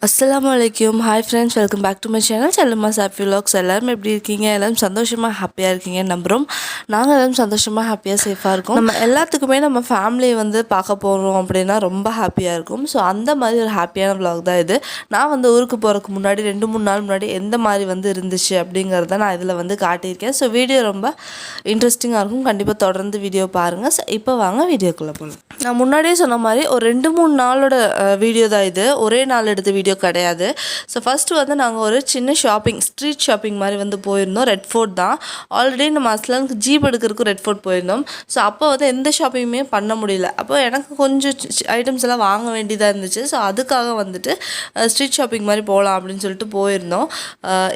Assalamualaikum. Hi friends, welcome back to my channel. Chalama Happy Vlogs. எல்லாரும் எப்படி இருக்கீங்க? எல்லாரும் சந்தோஷமா ஹாப்பியா இருக்கீங்க நம்புறோம். நாங்க எல்லாரும் சந்தோஷமா ஹாப்பியா சேஃபா இருக்கோம். நம்ம எல்லாத்துக்குமே நம்ம ஃபேமிலி பார்க்க போறோம் அப்படின்னா ரொம்ப ஹாப்பியா இருக்கும். ஸோ அந்த மாதிரி ஒரு ஹாப்பியான vlog தான் இது. நான் ஊருக்கு போறதுக்கு முன்னாடி 2-3 நாள் முன்னாடி எந்த மாதிரி இருந்துச்சு அப்படிங்கறத நான் இதுல காட்டியிருக்கேன். ஸோ வீடியோ ரொம்ப இன்ட்ரெஸ்டிங்கா இருக்கும். கண்டிப்பா தொடர்ந்து வீடியோ பாருங்க. இப்போ வாங்க வீடியோக்குள்ள போலாம். நான் முன்னாடியே சொன்ன மாதிரி ஒரு 2-3 நாளோட வீடியோ தான் இது. ஒரே நாள் எடுத்த வீடியோ கிடையாது. ஸோ ஃபஸ்ட்டு நாங்கள் ஒரு சின்ன ஸ்ட்ரீட் ஷாப்பிங் மாதிரி போயிருந்தோம். ரெட் ஃபோர்ட் தான். ஆல்ரெடி நம்ம அஸ்லானுக்கு ஜீப் எடுக்கிறதுக்கு ரெட் ஃபோர்ட் போயிருந்தோம். ஸோ அப்போ எந்த ஷாப்பிங்குமே பண்ண முடியல. அப்போ எனக்கு கொஞ்சம் ஐட்டம்ஸ் எல்லாம் வாங்க வேண்டியதாக இருந்துச்சு. ஸோ அதுக்காக ஸ்ட்ரீட் ஷாப்பிங் மாதிரி போகலாம் அப்படின்னு சொல்லிட்டு போயிருந்தோம்.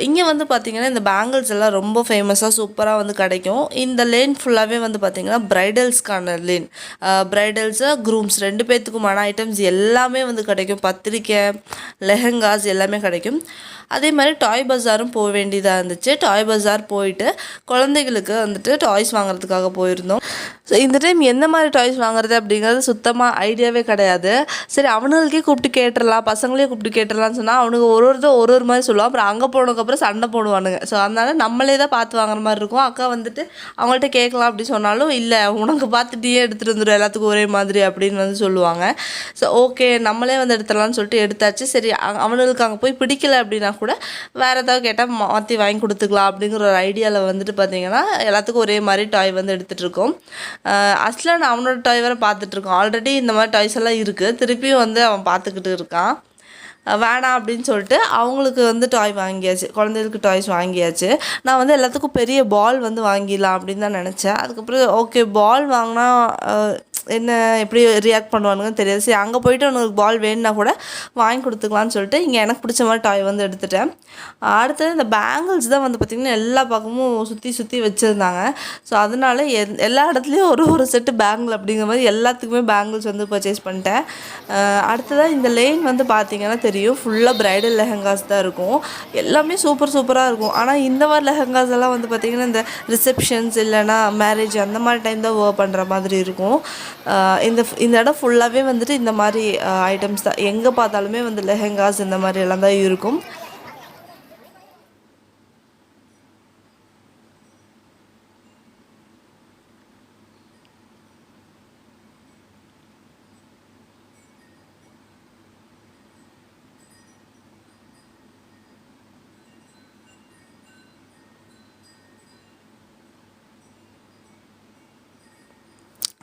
இங்கே பார்த்திங்கன்னா இந்த பேங்கிள்ஸ் எல்லாம் ரொம்ப ஃபேமஸாக சூப்பராக கிடைக்கும். இந்த லேன் ஃபுல்லாகவே பார்த்திங்கன்னா ப்ரைடல்ஸ்க்கான லேன். ப்ரைடல்ஸு க்ரூம்ஸ் 2 பேர்த்துக்குமான ஐட்டம்ஸ் எல்லாமே கிடைக்கும். பத்திரிக்கை, லெஹங்காஸ் எல்லாமே கிடைக்கும். அதே மாதிரி டாய் பஜாரும் போக வேண்டியதாக இருந்துச்சு. டாய் பஜார் போயிட்டு குழந்தைகளுக்கு டாய்ஸ் வாங்குறதுக்காக போயிருந்தோம். ஸோ இந்த டைம் எந்த மாதிரி டாய்ஸ் வாங்குறது அப்படிங்கிறது சுத்தமாக ஐடியாவே கிடையாது. சரி, அவனுங்களுக்கே கூப்பிட்டு கேட்டுடலாம், பசங்களே கூப்பிட்டு கேட்டுடலான்னு சொன்னால் அவனுக்கு ஒரு மாதிரி சொல்லுவான். அப்புறம் அங்கே போனதுக்கப்புறம் சண்டை போடுவானுங்க. ஸோ அதனால் நம்மளே தான் பார்த்து வாங்குற மாதிரி இருக்கும். அக்கா அவங்கள்ட்ட கேட்கலாம் அப்படி சொன்னாலும், இல்லை உனக்கு பார்த்துட்டே எடுத்துகிட்டு வந்துடும் எல்லாத்துக்கும் ஒரே மாதிரி அப்படின்னு சொல்லுவாங்க. ஸோ ஓகே, நம்மளே எடுத்துடலான்னு சொல்லிட்டு எடுத்தாச்சு. சரி, அவனுங்களுக்கு அங்கே போய் பிடிக்கல அப்படின்னா கூட வேறு ஏதாவது கேட்டால் மாற்றி வாங்கி கொடுத்துக்கலாம் அப்படிங்கிற ஒரு ஐடியாவில் பார்த்திங்கன்னா எல்லாத்துக்கும் ஒரே மாதிரி டாய் எடுத்துகிட்டு இருக்கோம். அஸ்லான் அவனோட டாய் வேறு பார்த்துட்ருக்கான். ஆல்ரெடி இந்த மாதிரி டாய்ஸ் எல்லாம் இருக்குது. திருப்பியும் அவன் பார்த்துக்கிட்டு இருக்கான். வேணாம் அப்படின்னு சொல்லிட்டு அவங்களுக்கு டாய் வாங்கியாச்சு. குழந்தைகளுக்கு டாய்ஸ் வாங்கியாச்சு. நான் எல்லாத்துக்கும் பெரிய பால் வாங்கிடலாம் அப்படின்னு தான் நினச்சேன். அதுக்கப்புறம் ஓகே, பால் வாங்கினா என்ன எப்படி ரியாக்ட் பண்ணுவானுங்கன்னு தெரியாது. சரி, அங்கே போய்ட்டு உனக்கு பால் வேணுன்னா கூட வாங்கி கொடுத்துக்கலான்னு சொல்லிட்டு இங்கே எனக்கு பிடிச்ச மாதிரி டாய் எடுத்துட்டேன். அடுத்தது இந்த பேங்கிள்ஸ் தான் பார்த்திங்கன்னா எல்லா பக்கமும் சுற்றி வச்சுருந்தாங்க. ஸோ அதனால எல்லா இடத்துலையும் ஒரு செட்டு பேங்கிள் அப்படிங்கிற மாதிரி எல்லாத்துக்குமே பேங்கிள்ஸ் பர்ச்சேஸ் பண்ணிட்டேன். அடுத்ததாக இந்த லேன் பார்த்திங்கன்னா தெரியும், ஃபுல்லாக ப்ரைடல் லெஹங்காஸ் தான் இருக்கும். எல்லாமே சூப்பராக இருக்கும். ஆனால் இந்த மாதிரி லெஹங்காஸ் எல்லாம் பார்த்திங்கன்னா இந்த ரிசப்ஷன்ஸ் இல்லைனா மேரேஜ் அந்த மாதிரி டைம் தான் ஒர்க் பண்ணுற மாதிரி இருக்கும். இந்த இடம் ஃபுல்லாகவே இந்த மாதிரி ஐட்டம்ஸ் தான். எங்கே பார்த்தாலுமே லெஹங்காஸ் இந்த மாதிரி எல்லாம் தான் இருக்கும்.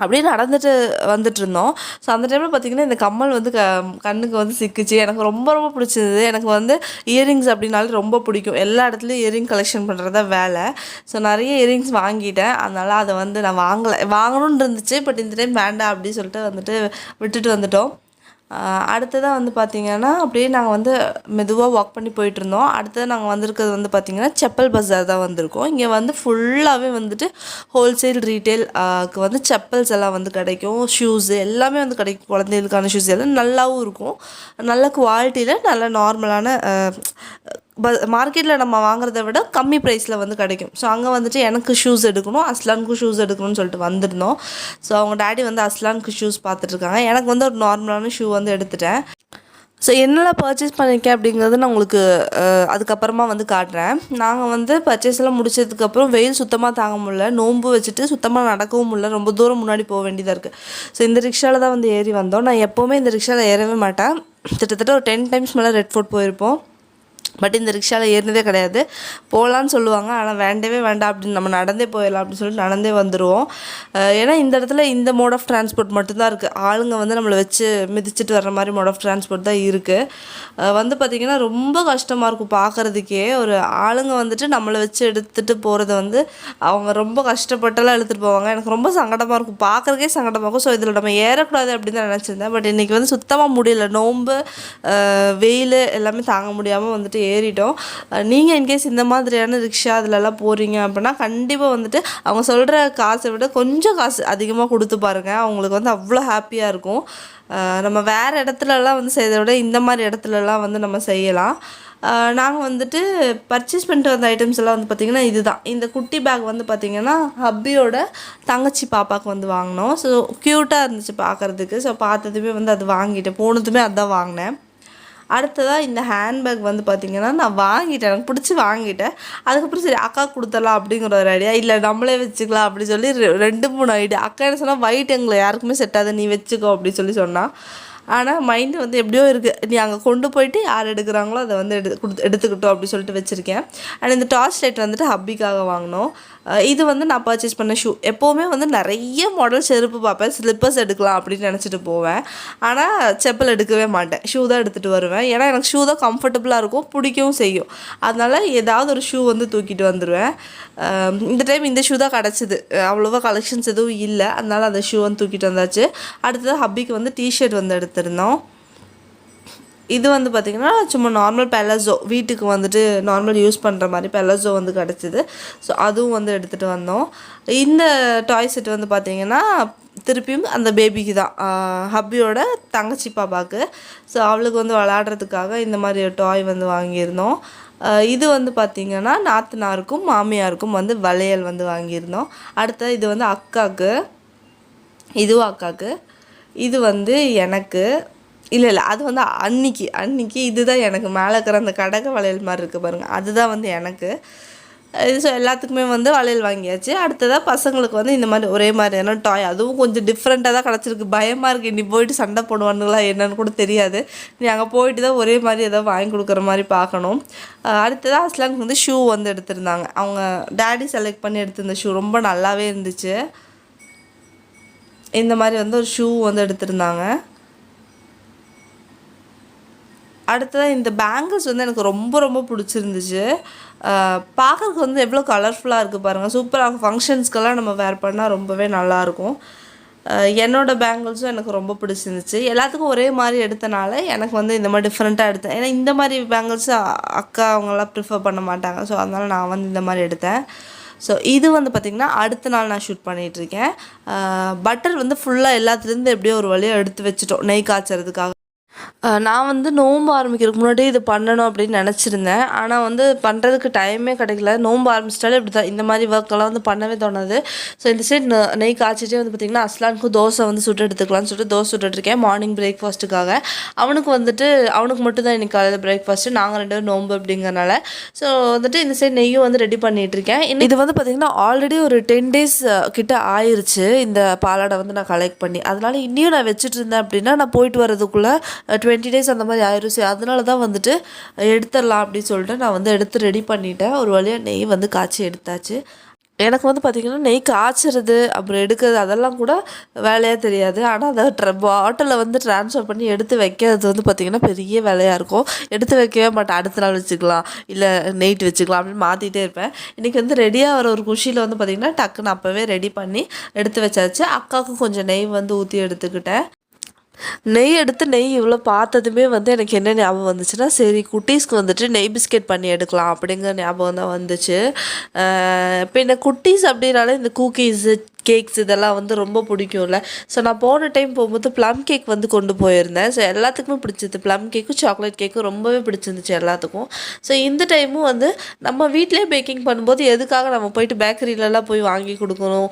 அப்படியே நடந்துட்டு வந்துட்டுருந்தோம். ஸோ அந்த டைமில் பார்த்திங்கன்னா இந்த கம்மல் கண்ணுக்கு சிக்கிச்சு. எனக்கு ரொம்ப பிடிச்சிருந்தது. எனக்கு இயரிங்ஸ் அப்படின்னாலே ரொம்ப பிடிக்கும். எல்லா இடத்துலையும் இயரிங் கலெக்ஷன் பண்ணுறது தான் வேலை. ஸோ நிறைய இயரிங்ஸ் வாங்கிட்டேன். அதனால் அதை நான் வாங்கணுன்னு இருந்துச்சு. பட் இந்த டைம் வேண்டாம் அப்படின்னு சொல்லிட்டு விட்டுட்டு வந்துட்டோம். அடுத்ததாக பார்த்திங்கன்னா அப்படியே நாங்கள் மெதுவாக வாக் பண்ணி போயிட்டுருந்தோம். அடுத்தது நாங்கள் வந்திருக்கிறது பார்த்திங்கன்னா செப்பல் பஜார் தான் வந்திருக்கோம். இங்கே ஃபுல்லாகவே ஹோல்சேல் ரீட்டெயில்க்கு செப்பல்ஸ் எல்லாம் கிடைக்கும். ஷூஸு எல்லாமே கிடைக்கும். குழந்தைகளுக்கான ஷூஸ் எல்லாம் நல்லாவும் இருக்கும். நல்ல குவாலிட்டியில் நல்ல நார்மலான மார்க்கெட்டில் நம்ம வாங்குறத விட கம்மி ப்ரைஸில் கிடைக்கும். ஸோ அங்கே எனக்கு ஷூஸ் எடுக்கணும், அஸ்லானுக்கும் ஷூஸ் எடுக்கணும்னு சொல்லிட்டு வந்திருந்தோம். ஸோ அவங்க டேடி அஸ்லானுக்கு ஷூஸ் பார்த்துட்ருக்காங்க. எனக்கு ஒரு நார்மலான ஷூ எடுத்துட்டேன். ஸோ என்னெல்லாம் பர்ச்சேஸ் பண்ணியிருக்கேன் அப்படிங்கிறது நான் உங்களுக்கு அதுக்கப்புறமா காட்டுறேன். நாங்கள் பர்ச்சேஸ் எல்லாம் முடிச்சதுக்கப்புறம் வெயில் சுத்தமாக தாங்க முடியல. நோன்பு வச்சுட்டு சுத்தமாக நடக்கவும் முடியல. ரொம்ப தூரம் முன்னாடி போக வேண்டியதாக இருக்குது. ஸோ இந்த ரிக்ஷாவில் தான் ஏறி வந்தோம். நான் எப்போவுமே இந்த ரிக்ஷாவில் ஏறவே மாட்டேன். கிட்டத்தட்ட ஒரு 10 டைம்ஸ் மேலே ரெட் ஃபோர்ட் போயிருப்போம். பட் இந்த ரிக்ஷாவில் ஏறினதே கிடையாது. போகலான்னு சொல்லுவாங்க, ஆனால் வேண்டவே வேண்டாம் அப்படின்னு நம்ம நடந்தே போயிடலாம் அப்படின்னு சொல்லிட்டு நடந்தே வந்துடுவோம். ஏன்னா இந்த இடத்துல இந்த மோட் ஆஃப் டிரான்ஸ்போர்ட் மட்டும்தான் இருக்குது. ஆளுங்க நம்மளை வச்சு மிதிச்சுட்டு வர்ற மாதிரி மோட் ஆஃப் டிரான்ஸ்போர்ட் தான் இருக்குது. பார்த்திங்கன்னா ரொம்ப கஷ்டமாக இருக்கும் பார்க்குறதுக்கே. ஒரு ஆளுங்க நம்மளை வச்சு எடுத்துகிட்டு போகிறத அவங்க ரொம்ப கஷ்டப்பட்டெல்லாம் எடுத்துகிட்டு போவாங்க. எனக்கு ரொம்ப சங்கடமாக இருக்கும், பார்க்குறதுக்கே சங்கடமாக இருக்கும். ஸோ இதில் நம்ம ஏறக்கூடாது அப்படின்னு தான் நினச்சிருந்தேன். பட் இன்றைக்கி சுத்தமாக முடியல. நோன்பு, வெயில் எல்லாமே தாங்க முடியாமல் ஏறிட்டோம். நீங்கள் இன்கேஸ் இந்த மாதிரியான ரிக்ஷா அதிலெல்லாம் போகிறீங்க அப்படின்னா கண்டிப்பாக அவங்க சொல்கிற காசை விட கொஞ்சம் காசு அதிகமாக கொடுத்து பாருங்கள். அவங்களுக்கு அவ்வளோ ஹாப்பியாக இருக்கும். நம்ம வேறு இடத்துலலாம் செய்கிறத விட இந்த மாதிரி இடத்துலலாம் நம்ம செய்யலாம். நாங்கள் பர்ச்சேஸ் பண்ணிட்டு வந்த ஐட்டம்ஸ் எல்லாம் பார்த்திங்கன்னா இதுதான். இந்த குட்டி பேக் பார்த்திங்கன்னா ஹப்பியோட தங்கச்சி பாப்பாவுக்கு வாங்கினோம். ஸோ க்யூட்டாக இருந்துச்சு பார்க்குறதுக்கு. ஸோ பார்த்ததுமே அது வாங்கிட்டேன். போனதுமே அதுதான் வாங்கினேன். அடுத்ததாக இந்த ஹேண்ட்பேக் வந்து பார்த்திங்கன்னா நான் வாங்கிட்டேன், எனக்கு பிடிச்சி வாங்கிட்டேன். அதுக்கப்புறம் சரி அக்கா கொடுத்துடலாம் அப்படிங்கிற ஒரு ஐடியா, இல்லை நம்மளே வச்சுக்கலாம் அப்படி சொல்லி 2-3 ஐடியா. அக்கா என்ன சொன்னால் ஒயிட் எங்களை யாருக்குமே செட் ஆகுது, நீ வச்சுக்கோ அப்படி சொன்னால். ஆனால் மைண்டு வந்து எப்படியோ இருக்குது, நீ அங்கே கொண்டு போயிட்டு யார் எடுக்கிறாங்களோ அதை வந்து எடுத்துக்கிட்டோம் அப்படி சொல்லிட்டு வச்சுருக்கேன். அண்ட் இந்த டார்ச் லைட் வந்துட்டு ஹப்பிக்காக வாங்கினோம். இது வந்து நான் பர்ச்சேஸ் பண்ண ஷூ. எப்போவுமே வந்து நிறைய மாடல் செருப்பு பார்ப்பேன், ஸ்லிப்பர்ஸ் எடுக்கலாம் அப்படின்னு நினச்சிட்டு போவேன். ஆனால் செப்பல் எடுக்கவே மாட்டேன், ஷூ தான் எடுத்துகிட்டு வருவேன். ஏன்னா எனக்கு ஷூ தான் கம்ஃபர்டபுளாக இருக்கும், பிடிக்கவும் செய்யும். அதனால் ஏதாவது ஒரு ஷூ வந்து தூக்கிட்டு வந்துடுவேன். இந்த டைம் இந்த ஷூ தான் கிடச்சிது, அவ்வளோவா கலெக்ஷன்ஸ் எதுவும் இல்லை, அதனால் அந்த ஷூ வந்து தூக்கிட்டு வந்தாச்சு. அடுத்தது ஹப்பிக்கு வந்து டிஷர்ட் வந்து எடுத்திருந்தோம். இது வந்து பார்த்திங்கன்னா சும்மா நார்மல் பெலஸோ, வீட்டுக்கு வந்துட்டு நார்மல் யூஸ் பண்ணுற மாதிரி பெலஸோ வந்து கிடச்சிது. ஸோ அதுவும் வந்து எடுத்துகிட்டு வந்தோம். இந்த டாய் செட் வந்து பார்த்திங்கன்னா திருப்பியும் அந்த பேபிக்கு தான், ஹப்பியோட தங்கச்சி பாப்பாவுக்கு. ஸோ அவளுக்கு வந்து விளையாடுறதுக்காக இந்த மாதிரி டாய் வந்து வாங்கியிருந்தோம். இது வந்து பார்த்திங்கன்னா நாத்தனாருக்கும் மாமியாருக்கும் வந்து வளையல் வந்து வாங்கியிருந்தோம். அடுத்த இது வந்து அக்காவுக்கு, இதுவும் அக்காவுக்கு. இது வந்து எனக்கு இல்லை அது வந்து அன்னைக்கு இதுதான் எனக்கு. மேலே இருக்கிற அந்த கடக வளையல் மாதிரி இருக்குது பாருங்கள், அதுதான் வந்து எனக்கு. இது ஸோ எல்லாத்துக்குமே வந்து வளையல் வாங்கியாச்சு. அடுத்ததாக பசங்களுக்கு வந்து இந்த மாதிரி ஒரே மாதிரியான டாய், அதுவும் கொஞ்சம் டிஃப்ரெண்ட்டாக தான் கிடச்சிருக்கு. பயமாக இருக்குது, நீ போயிட்டு சண்டை போடுவானுங்களா என்னன்னு கூட தெரியாது. நீ அங்கே போயிட்டு தான் ஒரே மாதிரி ஏதாவது வாங்கி கொடுக்குற மாதிரி பார்க்கணும். அடுத்ததாக அஸ்லானுக்கு வந்து ஷூ வந்து எடுத்திருந்தாங்க, அவங்க டேடி செலக்ட் பண்ணி எடுத்திருந்த ஷூ ரொம்ப நல்லாவே இருந்துச்சு. இந்த மாதிரி வந்து ஒரு ஷூ வந்து எடுத்திருந்தாங்க. அடுத்ததாக இந்த பேங்கிள்ஸ் வந்து எனக்கு ரொம்ப ரொம்ப பிடிச்சிருந்துச்சு. பார்க்குறதுக்கு வந்து எவ்வளோ கலர்ஃபுல்லாக இருக்குது பாருங்கள், சூப்பராக ஃபங்க்ஷன்ஸ்க்கெல்லாம் நம்ம வேர் பண்ணால் ரொம்பவே நல்லாயிருக்கும். என்னோடய பேங்கிள்ஸும் எனக்கு ரொம்ப பிடிச்சிருந்துச்சு. எல்லாத்துக்கும் ஒரே மாதிரி எடுத்தனால எனக்கு வந்து இந்த மாதிரி டிஃப்ரெண்ட்டாக எடுத்தேன். ஏன்னா இந்த மாதிரி பேங்கிள்ஸ் அக்கா அவங்களாம் ப்ரிஃபர் பண்ண மாட்டாங்க. ஸோ அதனால் நான் வந்து இந்த மாதிரி எடுத்தேன். ஸோ இது வந்து பார்த்திங்கன்னா அடுத்த நாள் நான் ஷூட் பண்ணிகிட்ருக்கேன். பட்டர் வந்து ஃபுல்லாக எல்லாத்துலேருந்து எப்படியோ ஒரு வழியாக எடுத்து வச்சுட்டோம் நெய் காய்ச்சறதுக்காக. நான் வந்து நோன்பு ஆரம்பிக்கிறதுக்கு முன்னாடியே இது பண்ணணும் அப்படின்னு நினச்சிருந்தேன். ஆனால் வந்து பண்ணுறதுக்கு டைமே கிடைக்கல. நோன்பு ஆரம்பிச்சிட்டாலே இப்படி தான், இந்த மாதிரி ஒர்க்கெல்லாம் வந்து பண்ணவே தோணாது. ஸோ இந்த சைட் நெய் காய்ச்சிட்டே வந்து பார்த்திங்கன்னா அஸ்லானுக்கு தோசை வந்து சுட்டு எடுத்துக்கலாம்னு சொல்லிட்டு தோசை சுட்டுட்ருக்கேன் மார்னிங் பிரேக்ஃபாஸ்ட்டுக்காக. அவனுக்கு மட்டும் தான் இன்றைக்கி காலையில் பிரேக்ஃபாஸ்ட்டு, நாங்கள் 2 பேரும் நோன்பு அப்படிங்கிறனால. ஸோ வந்துட்டு இந்த சைட் நெய்யும் வந்து ரெடி பண்ணிகிட்ருக்கேன். இது வந்து பார்த்திங்கன்னா ஆல்ரெடி ஒரு 10 days கிட்ட ஆயிடுச்சு இந்த பாலாடை வந்து நான் கலெக்ட் பண்ணி. அதனால் இன்னியும் நான் வச்சுட்டு இருந்தேன் அப்படின்னா நான் போயிட்டு வரதுக்குள்ளே 20 days அந்த மாதிரி ஆயிரும். அதனால தான் வந்துட்டு எடுத்துடலாம் அப்படின்னு சொல்லிட்டு நான் வந்து எடுத்து ரெடி பண்ணிட்டேன். ஒரு வழியாக நெய் வந்து காய்ச்சி எடுத்தாச்சு. எனக்கு வந்து பார்த்திங்கன்னா நெய் காய்ச்சறது அப்புறம் எடுக்கிறது அதெல்லாம் கூட வேலையாக தெரியாது. ஆனால் அதை பாட்டிலில் வந்து ட்ரான்ஸ்ஃபர் பண்ணி எடுத்து வைக்கிறது வந்து பார்த்திங்கன்னா பெரிய வேலையாக இருக்கும். எடுத்து வைக்கவே மாட்டேன், அடுத்த நாள் வச்சுக்கலாம் இல்லை நெய்ட் வச்சுக்கலாம் அப்படின்னு மாற்றிட்டே இருப்பேன். இன்றைக்கி வந்து ரெடியாக வர ஒரு குஷியில் வந்து பார்த்திங்கன்னா டக்குன்னு அப்போவே ரெடி பண்ணி எடுத்து வச்சாச்சு. அக்காவுக்கும் கொஞ்சம் நெய் வந்து ஊற்றி எடுத்துக்கிட்டேன். நெய் இவ்வளோ பார்த்ததுமே வந்து எனக்கு என்ன ஞாபகம் வந்துச்சுன்னா, சரி குட்டீஸ்க்கு வந்துட்டு நெய் பிஸ்கெட் பண்ணி எடுக்கலாம் அப்படிங்கிற ஞாபகம் தான் வந்துச்சு. இப்போ இந்த குட்டீஸ் அப்படின்னாலே இந்த குக்கீஸு கேக்ஸ் இதெல்லாம் வந்து ரொம்ப பிடிக்கும்ல. ஸோ நான் போன டைம் போகும்போது ப்ளம் கேக் வந்து கொண்டு போயிருந்தேன். ஸோ எல்லாத்துக்குமே பிடிச்சது, ப்ளம் கேக்கும் சாக்லேட் கேக்கும் ரொம்பவே பிடிச்சிருந்துச்சு எல்லாத்துக்கும். ஸோ இந்த டைமும் வந்து நம்ம வீட்டிலே பேக்கிங் பண்ணும்போது எதுக்காக நம்ம போயிட்டு பேக்கரியிலலாம் போய் வாங்கி கொடுக்கணும்.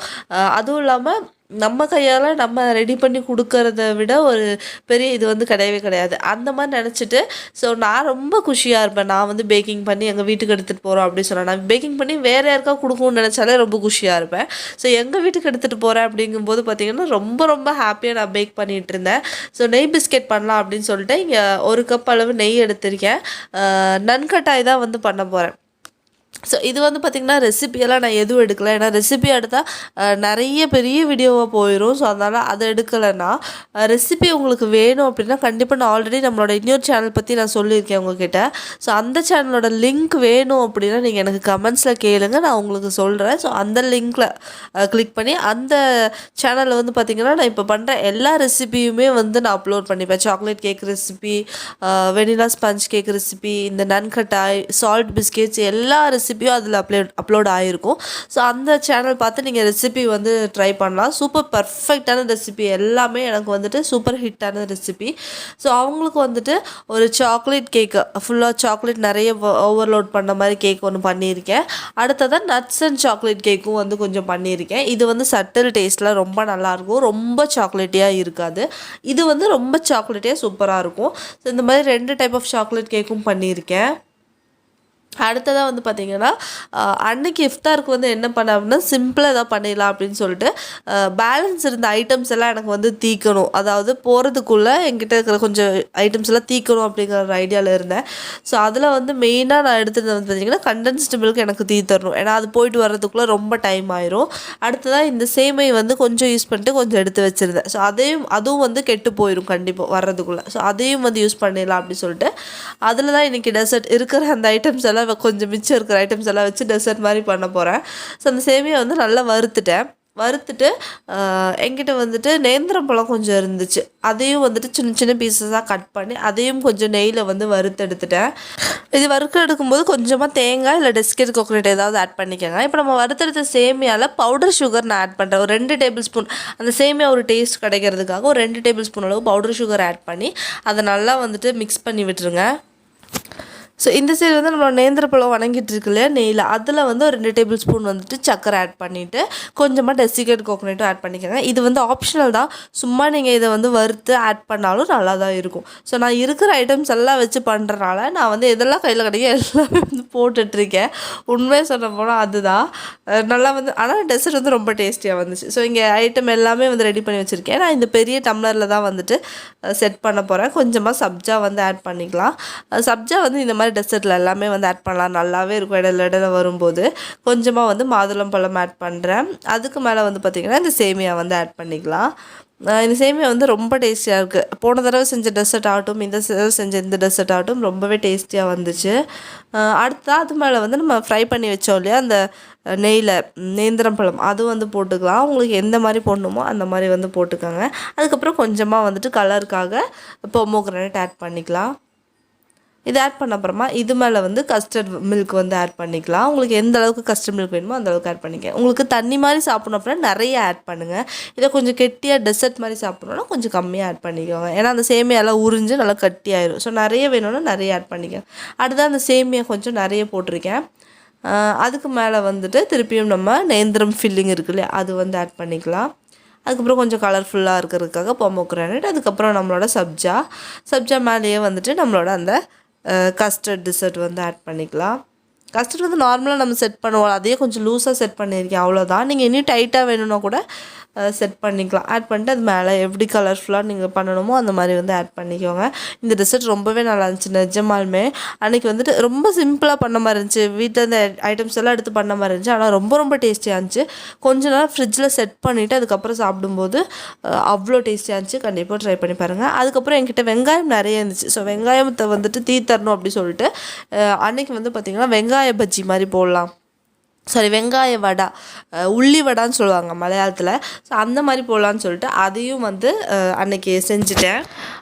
அதுவும் இல்லாமல் நம்ம கையால் நம்ம ரெடி பண்ணி கொடுக்கறத விட ஒரு பெரிய இது வந்து கிடையவே கிடையாது. அந்த மாதிரி நினச்சிட்டு ஸோ நான் ரொம்ப குஷியாக இருப்பேன். நான் வந்து பேக்கிங் பண்ணி எங்கள் வீட்டுக்கு எடுத்துகிட்டு போகிறோம் அப்படின்னு சொன்னேன். நான் பேக்கிங் பண்ணி வேறு யாருக்கா கொடுக்கணும்னு நினச்சாலே ரொம்ப குஷியாக இருப்பேன். ஸோ எங்கள் வீட்டுக்கு எடுத்துகிட்டு போகிறேன் அப்படிங்கும்போது பார்த்திங்கன்னா ரொம்ப ரொம்ப ஹாப்பியாக நான் பேக் பண்ணிகிட்டு இருந்தேன். ஸோ நெய் பிஸ்கெட் பண்ணலாம் அப்படின்னு சொல்லிட்டு இங்கே 1 கப் அளவு நெய் எடுத்திருக்கேன். நன்கட்டாய் தான் வந்து பண்ண போகிறேன். ஸோ இது வந்து பார்த்திங்கன்னா ரெசிபியெல்லாம் நான் எதுவும் எடுக்கலை. ஏன்னா ரெசிபி எடுத்தால் நிறைய பெரிய வீடியோவாக போயிடும். ஸோ அதனால் அதை எடுக்கலைன்னா, ரெசிபி உங்களுக்கு வேணும் அப்படின்னா கண்டிப்பாக நான் ஆல்ரெடி நம்மளோட இன்னொரு சேனல் பற்றி நான் சொல்லியிருக்கேன் உங்ககிட்ட. ஸோ அந்த சேனலோட லிங்க் வேணும் அப்படின்னா நீங்கள் எனக்கு கமெண்ட்ஸில் கேளுங்க, நான் உங்களுக்கு சொல்கிறேன். ஸோ அந்த லிங்க்கில் கிளிக் பண்ணி அந்த சேனலில் வந்து பார்த்திங்கன்னா நான் இப்போ பண்ணுற எல்லா ரெசிபியுமே வந்து நான் அப்லோட் பண்ணிப்பேன். Chocolate cake recipe, vanilla sponge cake recipe, இந்த நன்கட்டாய், சால்ட் பிஸ்கெட்ஸ் எல்லா ரெசிபி ரெசிபியும் அதில் அப்லோட் ஆகிருக்கும். ஸோ அந்த சேனல் பார்த்து நீங்கள் ரெசிபி வந்து ட்ரை பண்ணலாம். சூப்பர் பர்ஃபெக்டான ரெசிபி, எல்லாமே எனக்கு வந்துட்டு சூப்பர் ஹிட்டான ரெசிபி. ஸோ அவங்களுக்கு வந்துட்டு ஒரு சாக்லேட் கேக்கு, ஃபுல்லாக சாக்லேட் நிறைய ஓவர்லோட் பண்ண மாதிரி கேக் ஒன்று பண்ணியிருக்கேன். அடுத்ததான் நட்ஸ் அண்ட் சாக்லேட் கேக்கும் வந்து கொஞ்சம் பண்ணியிருக்கேன். இது வந்து சட்டில் டேஸ்ட்டில் ரொம்ப நல்லாயிருக்கும், ரொம்ப சாக்லேட்டியாக இருக்காது. இது வந்து ரொம்ப சாக்லேட்டியாக சூப்பராக இருக்கும். ஸோ இந்த மாதிரி 2 டைப் ஆஃப் சாக்லேட் கேக்கும் பண்ணியிருக்கேன். அடுத்ததாக வந்து பார்த்திங்கன்னா அன்றைக்கி இஃப்தாருக்கு வந்து என்ன பண்ணேன் அப்படின்னா சிம்பிளாக எதாவது பண்ணிடலாம் அப்படின்னு சொல்லிட்டு பேலன்ஸ் இருந்த ஐட்டம்ஸ் எல்லாம் எனக்கு வந்து தீக்கணும், அதாவது போகிறதுக்குள்ளே என்கிட்ட இருக்கிற கொஞ்சம் ஐட்டம்ஸ் எல்லாம் தீக்கணும் அப்படிங்கிற ஒரு ஐடியாவில் இருந்தேன். ஸோ அதில் வந்து மெயினாக நான் எடுத்தது வந்து பார்த்திங்கன்னா கண்டென்ஸ்டு மில்க் எனக்கு தீத்தரணும், ஏன்னா அது போயிட்டு வர்றதுக்குள்ளே ரொம்ப டைம் ஆயிரும். அடுத்ததாக இந்த சேமை வந்து கொஞ்சம் யூஸ் பண்ணிட்டு கொஞ்சம் எடுத்து வச்சுருந்தேன். ஸோ அதுவும் வந்து கெட்டு போயிடும் கண்டிப்பாக வர்றதுக்குள்ளே. ஸோ அதையும் வந்து யூஸ் பண்ணிடலாம் அப்படின்னு சொல்லிட்டு அதில் தான் இன்றைக்கி டெசர்ட் இருக்கிற அந்த ஐட்டம்ஸ் எல்லாம் கொஞ்சம் மிச்சம் இருக்கிற ஐட்டம்ஸ் எல்லாம் வச்சு டெசர்ட் மாதிரி பண்ண போகிறேன். ஸோ அந்த சேமியா வந்து நல்லா வறுத்துட்டு என்கிட்ட வந்துட்டு நேந்திரம் பழம் கொஞ்சம் இருந்துச்சு, அதையும் வந்துட்டு சின்ன சின்ன பீசஸாக கட் பண்ணி அதையும் கொஞ்சம் நெய்யில் வந்து வறுத்தெடுத்துட்டேன். இது எடுக்கும்போது கொஞ்சமாக தேங்காய் இல்லை டெஸ்கேட் கோகோனட் ஏதாவது ஆட் பண்ணிக்கோங்க. இப்போ நம்ம வறுத்தெடுத்த சேமியாவில் பவுடர் சுகர் நான் ஆட் பண்ணுறேன். ஒரு 2 டேபிள் ஸ்பூன், அந்த சேமியா ஒரு டேஸ்ட் கிடைக்கிறதுக்காக ஒரு 2 டேபிள் ஸ்பூன் அளவு பவுடர் சுகர் ஆட் பண்ணி அதை நல்லா வந்துட்டு மிக்ஸ் பண்ணி விட்டுருங்க. ஸோ இந்த சைடு வந்து நம்மளோட நேந்திரப்பழம் வணங்கிட்டு இருக்கு இல்லையா நெய்யில், அதில் வந்து ஒரு 2 டேபிள் ஸ்பூன் வந்துட்டு சக்கரை ஆட் பண்ணிவிட்டு கொஞ்சமாக டெசிகேட் கோகோனட்டும் ஆட் பண்ணிக்கோங்க. இது வந்து ஆப்ஷனல் தான், சும்மா நீங்கள் இதை வந்து வறுத்து ஆட் பண்ணாலும் நல்லா தான் இருக்கும். ஸோ நான் இருக்கிற ஐட்டம்ஸ் எல்லாம் வச்சு பண்ணுறனால நான் வந்து எதெல்லாம் கையில் கிடைக்கும் எல்லாமே வந்து போட்டுட்ருக்கேன். உண்மையாக சொல்ல போனால் அதுதான் நல்லா வந்து, ஆனால் டெசர்ட் வந்து ரொம்ப டேஸ்டியாக வந்துச்சு. ஸோ இங்கே ஐட்டம் எல்லாமே வந்து ரெடி பண்ணி வச்சுருக்கேன். நான் இந்த பெரிய டம்ளரில் தான் வந்துட்டு செட் பண்ண போகிறேன். கொஞ்சமாக சப்ஜா வந்து ஆட் பண்ணிக்கலாம். சப்ஜா வந்து இந்த மாதிரி டெசர்ட்டில் எல்லாமே வந்து ஆட் பண்ணலாம், நல்லாவே இருக்கும். இடையில வரும்போது கொஞ்சமாக வந்து மாதுளம்பழம் ஆட் பண்ணுறேன். அதுக்கு மேலே வந்து பார்த்திங்கன்னா இந்த சேமியா வந்து ஆட் பண்ணிக்கலாம். இந்த சேமியா வந்து ரொம்ப டேஸ்டியாக இருக்குது. போன தடவை செஞ்ச டெசர்ட் ஆகட்டும், இந்த தடவை செஞ்ச இந்த டெசர்ட் ஆகட்டும் ரொம்பவே டேஸ்டியாக வந்துச்சு. அடுத்தா அது மேலே வந்து நம்ம ஃப்ரை பண்ணி வச்சோம் இல்லையா அந்த நெய்யில் நேந்திரம் பழம், அது வந்து போட்டுக்கலாம். உங்களுக்கு எந்த மாதிரி போடணுமோ அந்த மாதிரி வந்து போட்டுக்கோங்க. அதுக்கப்புறம் கொஞ்சமாக வந்துட்டு கலருக்காக பொமோகிரானேட் ஆட் பண்ணிக்கலாம். இது ஆட் பண்ண அப்புறமா இது மேலே வந்து கஸ்டர்ட் மில்க் வந்து ஆட் பண்ணிக்கலாம். உங்களுக்கு எந்த அளவுக்கு கஸ்டர்ட் மில்க் வேணுமோ அந்த அளவுக்கு ஆட் பண்ணிக்க. உங்களுக்கு தண்ணி மாதிரி சாப்பிட்ணும் அப்படின்னா நிறைய ஆட் பண்ணுங்கள். இதை கொஞ்சம் கெட்டியாக டெசர்ட் மாதிரி சாப்பிட்ணுன்னா கொஞ்சம் கம்மியாக ஆட் பண்ணிக்கோங்க, ஏன்னா அந்த சேமியாலாம் உறிஞ்சு நல்லா கட்டியாயிரும். ஸோ நிறைய வேணும்னா நிறைய ஆட் பண்ணிக்க. அடுத்தது அந்த சேமியா கொஞ்சம் நிறைய போட்டிருக்கேன். அதுக்கு மேலே வந்துட்டு திருப்பியும் நம்ம நேந்திரம் ஃபில்லிங் இருக்கு இல்லையா, அது வந்து ஆட் பண்ணிக்கலாம். அதுக்கப்புறம் கொஞ்சம் கலர்ஃபுல்லாக இருக்கிறதுக்காக பொமோகிரானேட், அதுக்கப்புறம் நம்மளோட சப்ஜா மேலேயே வந்துட்டு நம்மளோட அந்த கஸ்டர்ட் டெசர்ட் வந்து ஆட் பண்ணிக்கலாம். கஸ்டர்ட் வந்து நார்மலாக நம்ம செட் பண்ணுவோம், அதையே கொஞ்சம் லூஸாக செட் பண்ணியிருக்கேன், அவ்வளோதான். நீங்கள் இன்னும் டைட்டாக வேணும்னா கூட செட் பண்ணிக்கலாம். ஆட் பண்ணிட்டு அது மேலே எப்படி கலர்ஃபுல்லாக நீங்கள் பண்ணணுமோ அந்த மாதிரி வந்து ஆட் பண்ணிக்கோங்க. இந்த டெசர்ட் ரொம்பவே நல்லா இருந்துச்சு நிஜமாலுமே. அன்றைக்கி வந்துட்டு ரொம்ப சிம்பிளாக பண்ண மாதிரி இருந்துச்சு, வீட்டில் இந்த ஐட்டம்ஸ் எல்லாம் எடுத்து பண்ண மாதிரி இருந்துச்சு, ஆனால் ரொம்ப ரொம்ப டேஸ்டியாக இருந்துச்சு. கொஞ்ச நேரம் ஃப்ரிட்ஜில் செட் பண்ணிவிட்டு அதுக்கப்புறம் சாப்பிடும்போது அவ்வளோ டேஸ்டியாக இருந்துச்சு. கண்டிப்பாக ட்ரை பண்ணி பாருங்கள். அதுக்கப்புறம் என்கிட்ட வெங்காயம் நிறைய இருந்துச்சு. ஸோ வெங்காயத்தை வந்துட்டு தீத்தரணும் அப்படி சொல்லிட்டு அன்றைக்கி வந்து பார்த்திங்கன்னா வெங்காய பஜ்ஜி மாதிரி போடலாம், வெங்காய வடை, உள்ளி வடான்னு சொல்லுவாங்க மலையாளத்தில். ஸோ அந்த மாதிரி போடலான்னு சொல்லிட்டு அதையும் வந்து அன்றைக்கி செஞ்சுட்டேன்.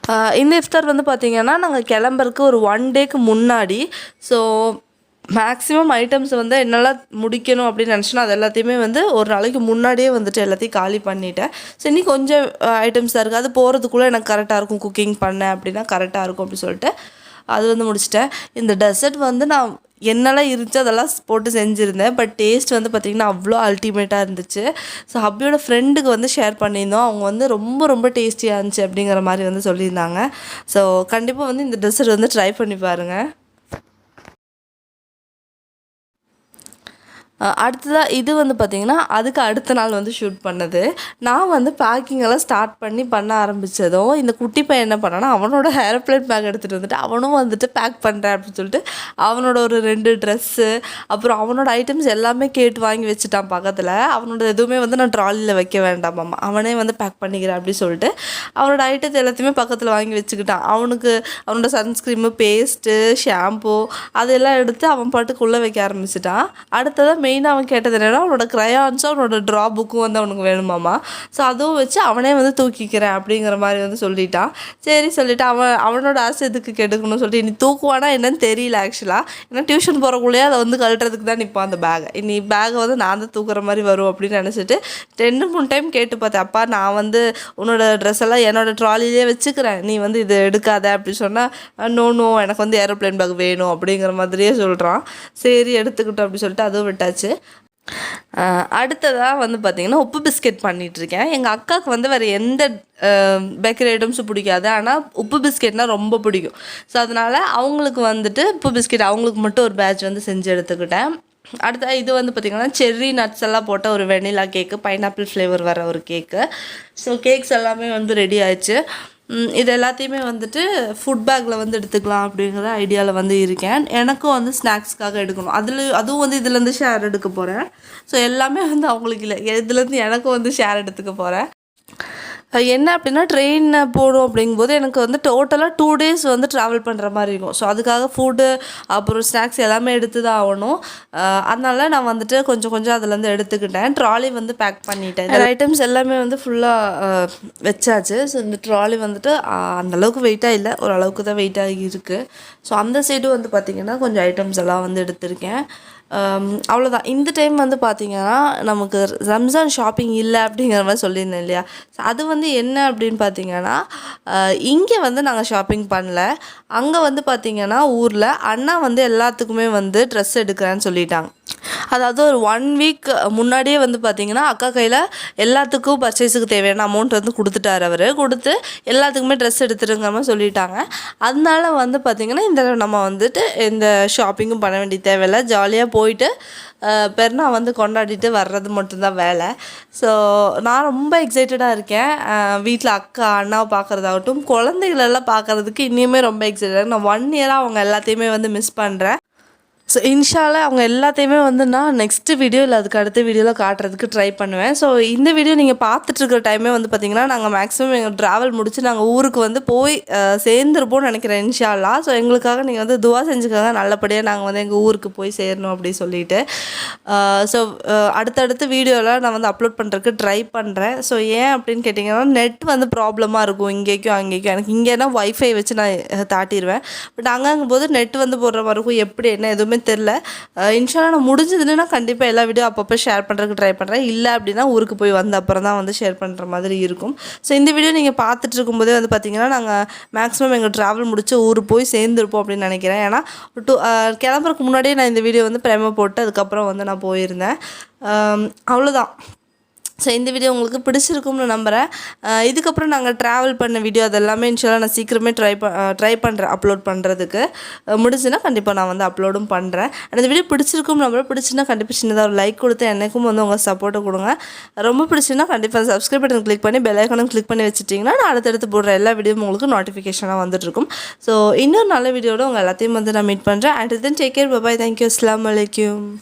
இந்த இஃப்தார் வந்து பார்த்திங்கன்னா நாங்கள் கிளம்புறதுக்கு ஒரு 1 டேக்கு முன்னாடி. ஸோ மேக்ஸிமம் ஐட்டம்ஸ் வந்து என்னெல்லாம் முடிக்கணும் அப்படின்னு நினச்சினா அது எல்லாத்தையுமே வந்து ஒரு நாளைக்கு முன்னாடியே வந்துட்டு எல்லாத்தையும் காலி பண்ணிட்டேன். ஸோ இன்னும் கொஞ்சம் ஐட்டம்ஸ் தான் இருக்குது, அது போகிறதுக்குள்ளே எனக்கு கரெக்டாக இருக்கும், குக்கிங் பண்ணேன் அப்படின்னா கரெக்டாக இருக்கும் அப்படின்னு சொல்லிட்டு அது வந்து முடிச்சிட்டேன். இந்த டெசர்ட் வந்து நான் என்னெல்லாம் இருந்துச்சு அதெல்லாம் போட்டு செஞ்சுருந்தேன். பட் டேஸ்ட் வந்து பார்த்திங்கன்னா அவ்வளோ அல்டிமேட்டாக இருந்துச்சு. ஸோ ஹப்பியோட ஃப்ரெண்டுக்கு வந்து ஷேர் பண்ணியிருந்தோம், அவங்க வந்து ரொம்ப ரொம்ப டேஸ்டியாக இருந்துச்சு அப்படிங்கிற மாதிரி வந்து சொல்லியிருந்தாங்க. ஸோ கண்டிப்பாக வந்து இந்த டெசர்ட் வந்து ட்ரை பண்ணி பாருங்கள். அடுத்ததாக இது வந்து பார்த்திங்கன்னா அதுக்கு அடுத்த நாள் வந்து ஷூட் பண்ணது. நான் வந்து பேக்கிங்கெல்லாம் ஸ்டார்ட் பண்ண ஆரம்பித்ததும் இந்த குட்டி பையன் என்ன பண்ணான்னா அவனோட ஏரோப்ளேன் பேக் எடுத்துகிட்டு வந்துட்டு அவனும் வந்துட்டு பேக் பண்ணுறேன் அப்படின்னு சொல்லிட்டு அவனோட ஒரு 2 ட்ரெஸ்ஸு அப்புறம் அவனோட ஐட்டம்ஸ் எல்லாமே கேட்டு வாங்கி வச்சுட்டான் பக்கத்தில். அவனோட எதுவுமே வந்து நான் ட்ராலியில் வைக்க வேண்டாமாம்மா, அவனே வந்து பேக் பண்ணிக்கிறேன் அப்படின்னு சொல்லிட்டு அவனோட ஐட்டத்தை எல்லாத்தையுமே பக்கத்தில் வாங்கி வச்சுக்கிட்டான். அவனுக்கு அவனோட சன்ஸ்க்ரீமு, பேஸ்ட்டு, ஷாம்பு அதெல்லாம் எடுத்து அவன் பாட்டுக்குள்ளே வைக்க ஆரம்பிச்சிட்டான். அடுத்ததாக மெயினாக அவன் கேட்டது என்னென்னா அவனோட க்ரையான்ஸும் அவனோட ட்ரா புக்கும் வந்து அவனுக்கு வேணுமாம்மா. ஸோ அதுவும் வச்சு அவனே வந்து தூக்கிக்கிறேன் அப்படிங்கிற மாதிரி வந்து சொல்லிட்டான். சரி சொல்லிவிட்டு அவனோட ஆசை எதுக்கு கெடுக்கணும்னு சொல்லிட்டு நீ தூக்குவானா என்னன்னு தெரியல ஆக்சுவலாக. ஏன்னா டியூஷன் போகிறக்குள்ளேயே அதை வந்து கழட்டுறதுக்கு தான் நிற்பான் அந்த பேகை. நீ பேகை வந்து நான் தான் தூக்குற மாதிரி வரும் அப்படின்னு நினச்சிட்டு 2-3 டைம் கேட்டு பார்த்தேன். அப்பா நான் வந்து உன்னோட ட்ரெஸ் எல்லாம் என்னோடய ட்ராலிலே வச்சுக்கிறேன், நீ வந்து இது எடுக்காத அப்படி சொன்னால் நோ எனக்கு வந்து ஏரோப்ளேன் பேக் வேணும் அப்படிங்கிற மாதிரியே சொல்கிறான். சரி எடுத்துக்கிட்டோம் அப்படி சொல்லிட்டு அதுவும் விட்டாச்சு. அடுத்ததாக வந்து பார்த்திங்கன்னா உப்பு பிஸ்கெட் பண்ணிகிட்ருக்கேன். எங்கள் அக்காவுக்கு வந்து வேறு எந்த பேக்கரி ஐட்டம்ஸும் பிடிக்காது, ஆனால் உப்பு பிஸ்கெட்னால் ரொம்ப பிடிக்கும். ஸோ அதனால் அவங்களுக்கு வந்துட்டு உப்பு பிஸ்கெட் அவங்களுக்கு மட்டும் ஒரு பேட்ச் வந்து செஞ்சு எடுத்துக்கிட்டேன். அடுத்த இது வந்து பார்த்திங்கன்னா செர்ரி நட்ஸ் எல்லாம் போட்ட ஒரு வெனிலா கேக்கு, பைனாப்பிள் ஃப்ளேவர் வர ஒரு கேக்கு. ஸோ கேக்ஸ் எல்லாமே வந்து ரெடி ஆயிடுச்சு. இது எல்லாத்தையுமே வந்துட்டு ஃபுட் பேக்கில் வந்து எடுத்துக்கலாம் அப்படிங்கிற ஐடியாவில் வந்து இருக்கேன். எனக்கும் வந்து ஸ்நாக்ஸ்க்காக எடுக்கணும். அதுவும் வந்து இதுலேருந்து ஷேர் எடுக்க போகிறேன். ஸோ எல்லாமே வந்து அவங்களுக்கு இல்லை, இதுலேருந்து எனக்கும் வந்து ஷேர் எடுத்துக்க போகிறேன். என்ன அப்படின்னா ட்ரெயினில் போகணும் அப்படிங்கும்போது எனக்கு வந்து டோட்டலாக 2 days வந்து ட்ராவல் பண்ணுற மாதிரி இருக்கும். ஸோ அதுக்காக ஃபுட்டு அப்புறம் ஸ்நாக்ஸ் எல்லாமே எடுத்து தான் ஆகணும். அதனால நான் வந்துட்டு கொஞ்சம் அதுலேருந்து எடுத்துக்கிட்டேன். ட்ராலி வந்து பேக் பண்ணிட்டேன். இந்த ஐட்டம்ஸ் எல்லாமே வந்து ஃபுல்லாக வச்சாச்சு. ஸோ இந்த ட்ராலி வந்துட்டு அந்தளவுக்கு வெயிட்டாக இல்லை, ஓரளவுக்கு தான் வெயிட்டாக இருக்குது. ஸோ அந்த சைடு வந்து பார்த்திங்கன்னா கொஞ்சம் ஐட்டம்ஸ் எல்லாம் வந்து எடுத்திருக்கேன். அவ்வளோதான். இந்த டைம் வந்து பார்த்திங்கன்னா நமக்கு ரம்ஜான் ஷாப்பிங் இல்லை அப்படிங்கிற மாதிரி சொல்லியிருந்தேன் இல்லையா. ஸோ அது வந்து என்ன அப்படின்னு பார்த்திங்கன்னா இங்கே வந்து நாங்கள் ஷாப்பிங் பண்ணல. அங்கே வந்து பார்த்திங்கன்னா ஊரில் அண்ணா வந்து எல்லாத்துக்குமே வந்து ட்ரெஸ் எடுக்கிறேன்னு சொல்லிட்டாங்க. அதாவது ஒரு 1 week முன்னாடியே வந்து பார்த்திங்கன்னா அக்கா கையில் எல்லாத்துக்கும் பர்ச்சேஸுக்கு தேவையான அமௌண்ட் வந்து கொடுத்துட்டார். அவர் கொடுத்து எல்லாத்துக்குமே ட்ரெஸ் எடுத்துருங்கிற மாதிரி சொல்லிட்டாங்க. அதனால வந்து பார்த்திங்கன்னா இந்த நம்ம வந்துட்டு இந்த ஷாப்பிங்கும் பண்ண வேண்டிய தேவையில்லை, ஜாலியாக போயிட்டு பெருனா வந்து கொண்டாடிட்டு வர்றது மட்டும்தான் வேலை. ஸோ நான் ரொம்ப எக்ஸைட்டடாக இருக்கேன். வீட்டில் அக்கா அண்ணாவை பார்க்குறதாகட்டும், குழந்தைகளெல்லாம் பார்க்குறதுக்கு இன்னுமே ரொம்ப எக்ஸைட்டடாக. நான் 1 year அவங்க எல்லாத்தையுமே வந்து மிஸ் பண்ணுறேன். ஸோ இன்ஷால்லா அவங்க எல்லாத்தையுமே வந்து நான் நெக்ஸ்ட்டு வீடியோ இல்லை அதுக்கு அடுத்த வீடியோவில் காட்டுறதுக்கு ட்ரை பண்ணுவேன். ஸோ இந்த வீடியோ நீங்கள் பார்த்துட்ருக்கிற டைமே வந்து பார்த்திங்கன்னா நாங்கள் மேக்ஸிமம் எங்கள் ட்ராவல் முடித்து நாங்கள் ஊருக்கு வந்து போய் சேர்ந்துருப்போம்னு நினைக்கிறேன் இன்ஷால்லா. ஸோ எங்களுக்காக நீங்கள் வந்து துவா செஞ்சுக்காங்க, நல்லபடியாக நாங்கள் வந்து எங்கள் ஊருக்கு போய் சேரணும் அப்படின்னு சொல்லிட்டு. ஸோ அடுத்தடுத்த வீடியோவில் நான் வந்து அப்லோட் பண்ணுறதுக்கு ட்ரை பண்ணுறேன். ஸோ ஏன் அப்படின்னு கேட்டிங்கன்னா நெட் வந்து ப்ராப்ளமாக இருக்கும் இங்கேக்கும் அங்கேக்கும். எனக்கு இங்கேனா வைஃபை வச்சு நான் தாட்டிடுவேன். பட் அங்கங்கும்போது நெட் வந்து போடுற மாதிரி இருக்கும். எப்படி என்ன எதுவுமே தெரில. இன்ஷால்லா நான் முடிஞ்சதுன்னா கண்டிப்பாக எல்லா வீடியோ அப்பப்போ ஷேர் பண்ணுறதுக்கு ட்ரை பண்ணுறேன். இல்லை அப்படின்னா ஊருக்கு போய் வந்த அப்புறம் தான் வந்து ஷேர் பண்ணுற மாதிரி இருக்கும். ஸோ இந்த வீடியோ நீங்கள் பார்த்துட்டு இருக்கும்போதே வந்து பார்த்திங்கன்னா நாங்கள் மேக்ஸிமம் எங்கள் ட்ராவல் முடிச்சு ஊருக்கு போய் சேர்ந்துருப்போம் அப்படின்னு நினைக்கிறேன். ஏன்னா கிளம்புறதுக்கு முன்னாடியே நான் இந்த வீடியோ வந்து ப்ரைமர் போட்டு அதுக்கப்புறம் வந்து நான் போயிருந்தேன். அவ்வளோதான். ஸோ இந்த வீடியோ உங்களுக்கு பிடிச்சிருக்கும்னு நம்புகிறேன். இதுக்கப்புறம் நாங்கள் ட்ராவல் பண்ண வீடியோ அதெல்லாமே இன்ஷால்லா நான் சீக்கிரமே ட்ரை பண்ணுறேன் அப்லோட் பண்ணுறதுக்கு. முடிஞ்சுன்னா கண்டிப்பாக நான் வந்து அப்லோடும் பண்ணுறேன். அந்த வீடியோ பிடிச்சிருக்கும் நம்புகிறேன். பிடிச்சுன்னா கண்டிப்பாக சின்னதாக ஒரு லைக் கொடுத்து எனக்கும் வந்து உங்கள் சப்போர்ட்டை கொடுங்க. ரொம்ப பிடிச்சுன்னா கண்டிப்பாக சப்ஸ்கிரைப் பட்டன் கிளிக் பண்ணி பெல் ஐக்கானும் கிளிக் பண்ணி வச்சுட்டிங்கன்னா நான் அடுத்தடுத்து போடுற எல்லா வீடியோவும் உங்களுக்கு நோட்டிஃபிகேஷனாக வந்துட்டுருக்கும். ஸோ இன்னொரு நல்ல வீடியோட உங்கள் எல்லாத்தையும் வந்து நான் மீட் பண்ணுறேன். And then take care, bye, thank you, அஸ்ஸலாமு அலைக்கும்.